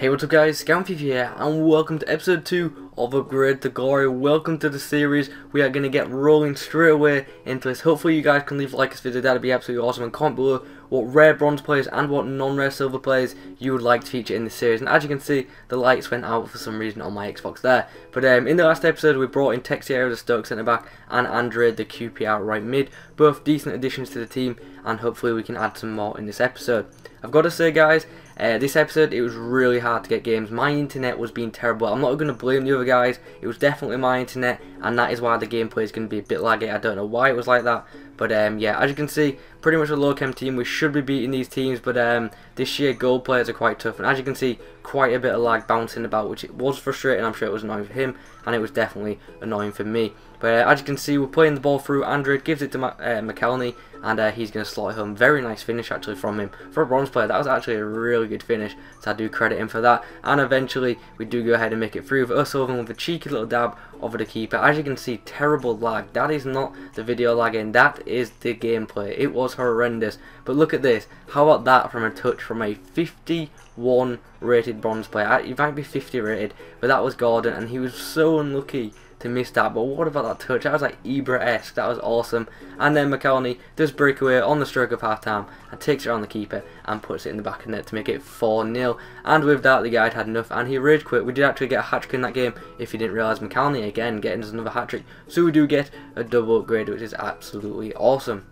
Hey, what's up guys, Fifa here, and welcome to episode 2 of Upgrade to Glory. Welcome to the series. We are going to get rolling straight away into this. Hopefully you guys can leave a like this video, that'd be absolutely awesome, and comment below what rare bronze players and what non-rare silver players you would like to feature in this series. And as you can see, the lights went out for some reason on my Xbox there. But in the last episode we brought in Texier, the Stoke centre back, and Andre, the QPR right mid. Both decent additions to the team, and hopefully we can add some more in this episode. I've got to say guys, this episode it was really hard to get games. My internet was being terrible. I'm not going to blame the other guys, it was definitely my internet, and that is why the gameplay is going to be a bit laggy. I don't know why it was like that, but yeah, as you can see, pretty much a low chem team. We should be beating these teams, but this year goal players are quite tough, and as you can see, quite a bit of lag bouncing about, which it was frustrating. I'm sure it was annoying for him, and it was definitely annoying for me. But as you can see, we're playing the ball through. Andre gives it to McElney, and he's going to slot it home. Very nice finish actually from him. For a bronze player, that was actually a really good finish, so I do credit him for that. And eventually, we do go ahead and make it through. O'Sullivan with a cheeky little dab over the keeper. As you can see, terrible lag. That is not the video lagging, that is the gameplay. It was horrendous. But look at this. How about that from a touch from a 51 rated bronze player? He might be 50 rated, but that was Gordon, and he was so unlucky to miss that. But what about that touch? That was like Ibra-esque. That was awesome. And then McElney does break away on the stroke of half time and takes it around the keeper and puts it in the back of the net to make it 4-0. And with that, the guy had enough and he rage quit. We did actually get a hat-trick in that game, if you didn't realise. McElney again getting us another hat-trick, so we do get a double upgrade, which is absolutely awesome.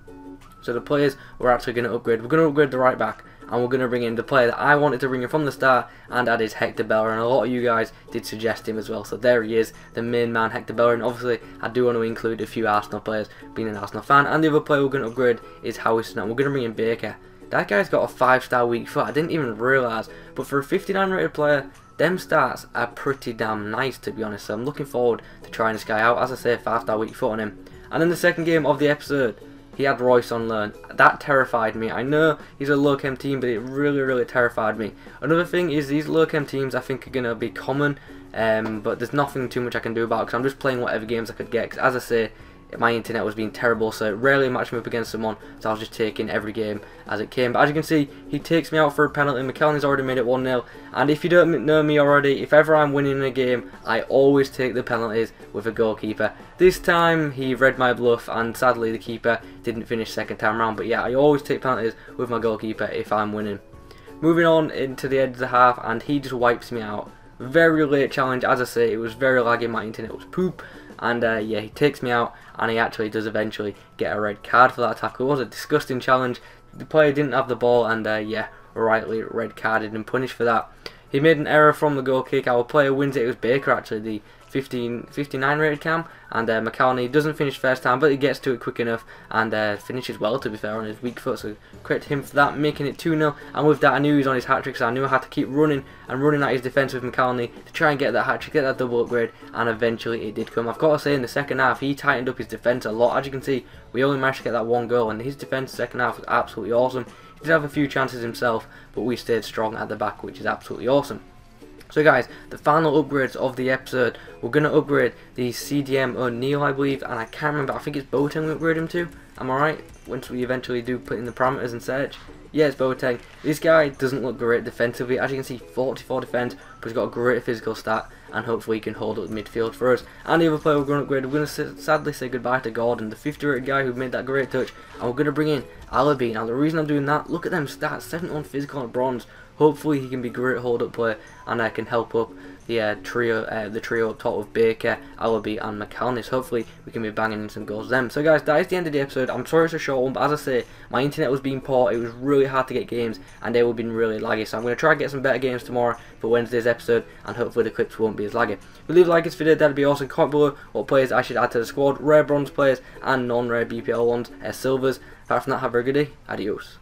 So the players we're actually going to upgrade. We're going to upgrade the right back, and we're going to bring in the player that I wanted to bring in from the start, and that is Hector Bellerin. A lot of you guys did suggest him as well, so there he is, the main man, Hector Bellerin. Obviously, I do want to include a few Arsenal players, being an Arsenal fan, and the other player we're going to upgrade is Howison, and we're going to bring in Baker. That guy's got a 5-star weak foot, I didn't even realise, but for a 59 rated player, them stats are pretty damn nice, to be honest, so I'm looking forward to trying this guy out. As I say, 5-star weak foot on him. And in the second game of the episode, he had Royce on loan. That terrified me. I know he's a low chem team, but it really terrified me. Another thing is these low chem teams I think are going to be common, but there's nothing too much I can do about it because I'm just playing whatever games I could get. Because as I say, my internet was being terrible, so it rarely matched me up against someone, so I was just taking every game as it came. But as you can see, he takes me out for a penalty. McElney's already made it 1-0, and if you don't know me already, if ever I'm winning a game, I always take the penalties with a goalkeeper. This time he read my bluff, and sadly the keeper didn't finish second time round, but yeah, I always take penalties with my goalkeeper if I'm winning. Moving on into the edge of the half, and he just wipes me out. Very late challenge, as I say, it was very laggy, my internet was poop. And yeah, he takes me out, and he actually does eventually get a red card for that tackle. It was a disgusting challenge. The player didn't have the ball, and yeah, rightly red carded and punished for that. He made an error from the goal kick. Our player wins it. It was Baker actually, the 59 rated cam, and McElney doesn't finish first time, but he gets to it quick enough and finishes well, to be fair, on his weak foot, so credit to him for that, making it 2-0. And with that, I knew he was on his hat-trick, so I knew I had to keep running at his defence with McElney to try and get that hat-trick, get that double upgrade, and eventually it did come. I've got to say, in the second half he tightened up his defence a lot. As you can see, we only managed to get that one goal, and his defence second half was absolutely awesome. He did have a few chances himself, but we stayed strong at the back, which is absolutely awesome. So guys, the final upgrades of the episode, we're going to upgrade the CDM O'Neill, I believe, and I can't remember, I think it's Boateng we upgrade him to, am I right? Once we eventually do put in the parameters and search. Yeah, it's Boateng. This guy doesn't look great defensively, as you can see, 44 defense, but he's got a great physical stat, and hopefully he can hold up midfield for us. And the other player we're going to upgrade, we're going to sadly say goodbye to Gordon, the 50 rated guy who made that great touch, and we're going to bring in Alabi. Now the reason I'm doing that, look at them stats, 71 physical and bronze. Hopefully he can be a great hold-up player, and I can help up the trio up top with Baker, Alabi, and McElney. So hopefully we can be banging in some goals them. So guys, that is the end of the episode. I'm sorry it's a short one, but as I say, my internet was being poor. It was really hard to get games, and they were being really laggy. So I'm going to try and get some better games tomorrow for Wednesday's episode, and hopefully the clips won't be as laggy. If you leave a like this video, that'd be awesome. Comment below what players I should add to the squad, rare bronze players and non-rare BPL ones, silvers. Apart from that, have a good day. Adios.